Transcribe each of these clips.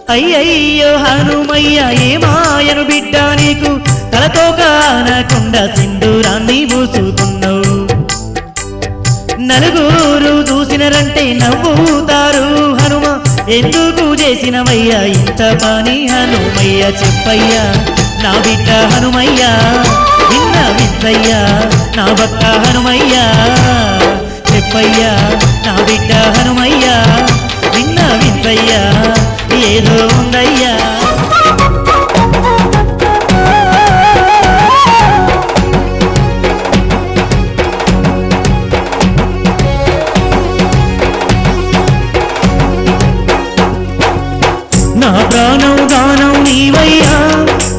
అయ్యయ్యో హనుమయ్య ఏమాయను బిడ్డ నీకు తలతో కానకుండా సింధూరాన్ని పూసుకున్నావు నలుగురు చూసినరంటే నవ్వుతారు హనుమ ఎందుకు చేసినవయ్యా ఇంత పని హనుమయ్య చెప్పయ్యా నా బిడ్డ హనుమయ్యా నిన్న విత్తయ్యా నా భక్త హనుమయ్యా చెప్పయ్యా నా బిడ్డ హనుమయ్యా నిన్న విత్తయ్యా ఏదో ఉందయ్యా నా ప్రాణం గానం నీవయ్యా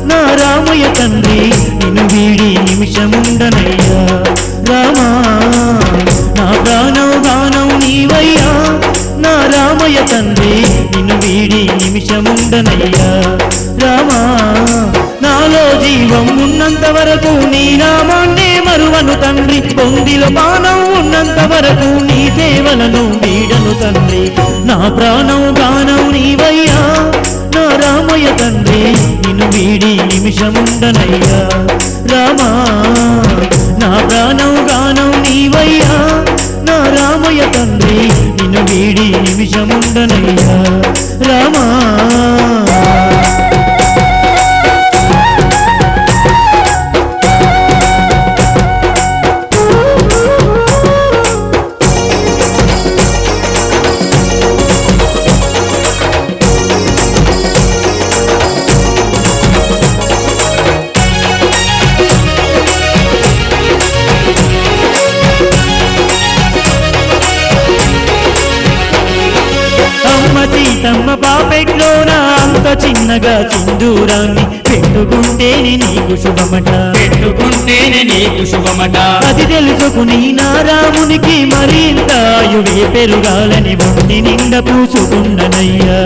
నా రామయ్య తండ్రి నిన్ను వీడి నిమిషముండనయ్యా రామా నా ప్రాణం గానం నీవయ్యా నా రామయ్య తండ్రి నిన్ను వీడి నిమిషముండనయ్యా రామా నాలో జీవం ఉన్నంత వరకు నీ నామాన్నే మరువను తండ్రి పొందిలో పానం ఉన్నంత వరకు నీ సేవలను వీడను తండ్రి నా ప్రాణం గానం నీవయ్యా నా రామయ్య తండ్రి నిన్ను వీడి నిమిషముండనయ్యా రామా నా ప్రాణం గానం నీవయ్యా నా రామయ్య తండ్రి నిన్ను వీడి నిమిషముండనయ్యా రామా సీతమ్మ పాపెట్లోన అంత చిన్నగా సింధూరాన్ని పెట్టుకుంటేనే నీకు శుభమట అది తెలుసుకుని నా రామునికి మరింత ఆయువే పెరుగాలని ఒంటి నిండా పూసుకున్ననయ్యా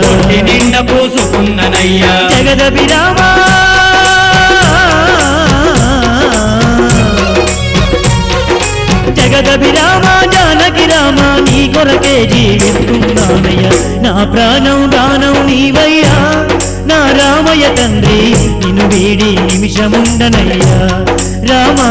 జగదభిరామా జగదభిరామ జానకి రామ నీ కొరకే జీవిస్తున్నానయ్యా నా ప్రాణం దానం నీవయ్యా నా రామయ్య తండ్రి నిన్ను వీడి నిమిషముండనయ్యా రామా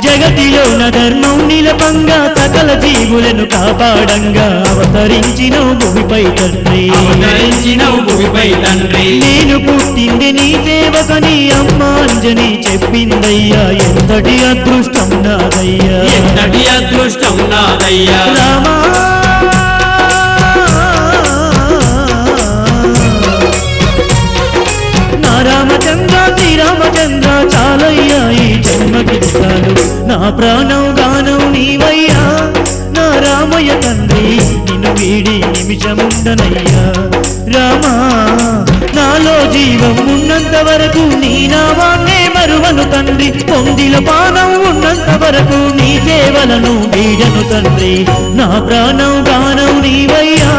జగతిలో నా ధర్మం నిలపంగా సకల జీవులను కాపాడంగా అవతరించిన భూమిపై తండ్రి నేను పుట్టింది నీ సేవకని అమ్మ అంజని చెప్పిందయ్యా ఎంతటి అదృష్టం నాదయ్యా రామా నా రామచంద్ర శ్రీరామచంద్ర చాలయ్యా ఈ జన్మకిస్తాను నా ప్రాణం గానం నీవయ్యా నా రామయ్య తండ్రి నిన్ను వీడి నిమిషముండనయ్యా రామా నాలో జీవం ఉన్నంత వరకు నీ నామాన్నే మరువను తండ్రి పొందిలో పానం ఉన్నంత వరకు నీ సేవలను వీడను తండ్రి నా ప్రాణం గానం నీవయ్యా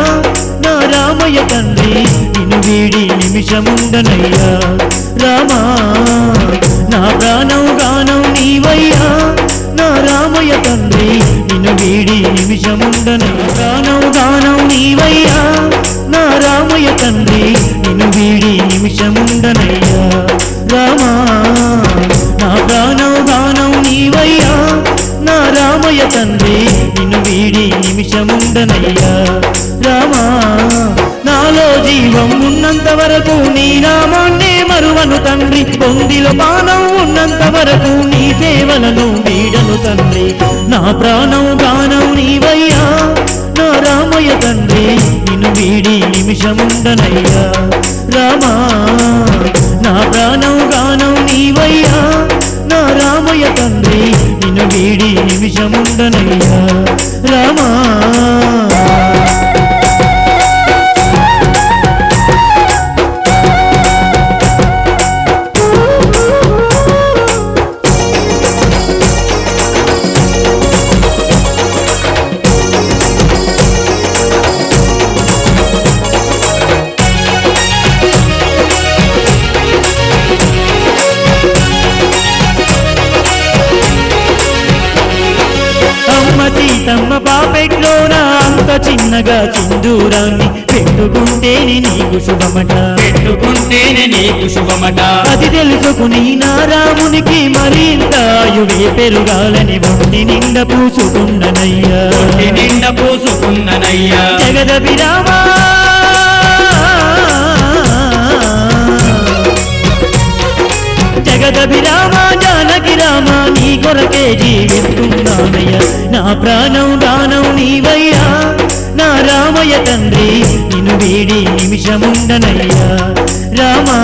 నా రామయ్య తండ్రి నిన్ను వీడి నిమిషముండనయ్యా రామా నా ప్రాణం గానం నీవయ్యా నా రామయ్య తండ్రి నిన్ను వీడి నిమిషముండనయ్యా ప్రాణం గానం నీవయ్యా నా రామయ్య తండ్రి నిన్ను వీడి నిమిషముండనయ్యా రామా నా ప్రాణం గానం నీవయ్యా నా రామయ్య తండ్రి నిన్ను వీడి నిమిషముండనయ్యా రామా నాలో జీవం ఉన్నంత వరకు నీ నామాన్నే మరువను తండ్రి పొందిలో పానం ఉన్నంత వరకు నీ సేవలను వీడను తండ్రి నా ప్రాణం గానం నీవయ్యా నా రామయ్య తండ్రి నిన్ను వీడి నిమిషముండనయ్యా రామా నా ప్రాణం గానం నీవయ్యా నా రామయ్య తండ్రి నిన్ను వీడి నిమిషముండనయ్యా రామా చిన్నగా సింధూరాన్ని పెట్టుకుంటేనే నీకు శుభమట పెట్టుకుంటేనే నీకు శుభమట అది తెలుసుకుని నా రామునికి మరింత ఆయువే పెరుగాలని ఒంటి నిండా పూసుకున్ననయ్యా ఒంటి నిండా పూసుకున్ననయ్యా జగదభిరామా జగదభిరామ జానకి రామ నీ కొరకే జీవిస్తున్నానయ్య నా ప్రాణం దానం నీవయ్యా నా రామయ్య తండ్రి నిన్ను వీడి నిమిషముండనయ్యా రామా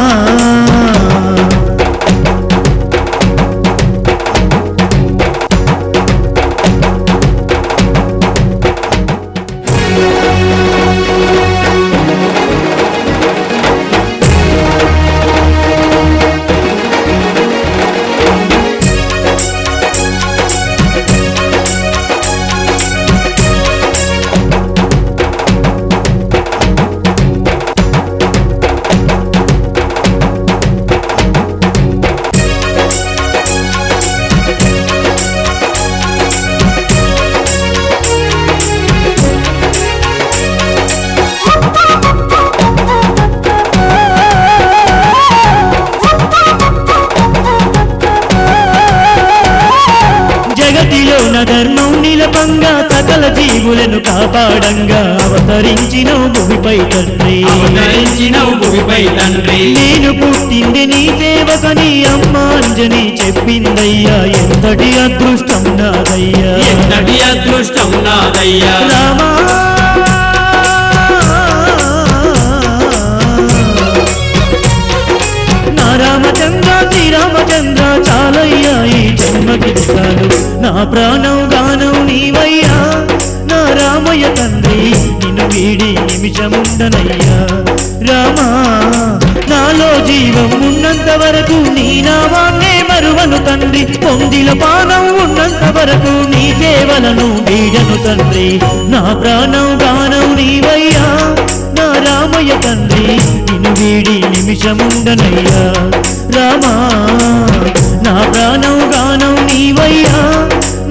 జగతిలోన ధర్మం నిలపంగా సకల జీవులను కాపాడంగా అవతరించినవు భూమిపై తండ్రి అవతరించినవు భూమిపై తండ్రి నేను పుట్టింది నీ సేవకని అమ్మ అంజని చెప్పిందయ్యా ఎంతటి అదృష్టం నాదయ్యా ఎంతటి అదృష్టం నాదయ్యా రామా నా రామచంద్ర శ్రీరామచంద్ర చాలయ్యా ఈ జన్మకి చాలు నా ప్రాణం గానం నీవయ్యా నా రామయ్య తండ్రి నిన్ను వీడి నిమిషముండనయ్యా రామా నాలో జీవం ఉన్నంత వరకు నీ నామాన్నే మరువను తండ్రి పొందిల పానం ఉన్నంత వరకు నీ సేవలను వీడను తండ్రి నా ప్రాణం గానం నీవయ్యా నా రామయ్య తండ్రి నిన్ను వీడి నిమిషముండనయ్యా రామా నా ప్రాణం గానం నీవయ్యా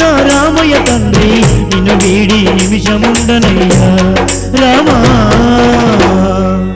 నా రామయ్య తండ్రి నిన్ను వీడి నిమిషముండనయ్యా రామా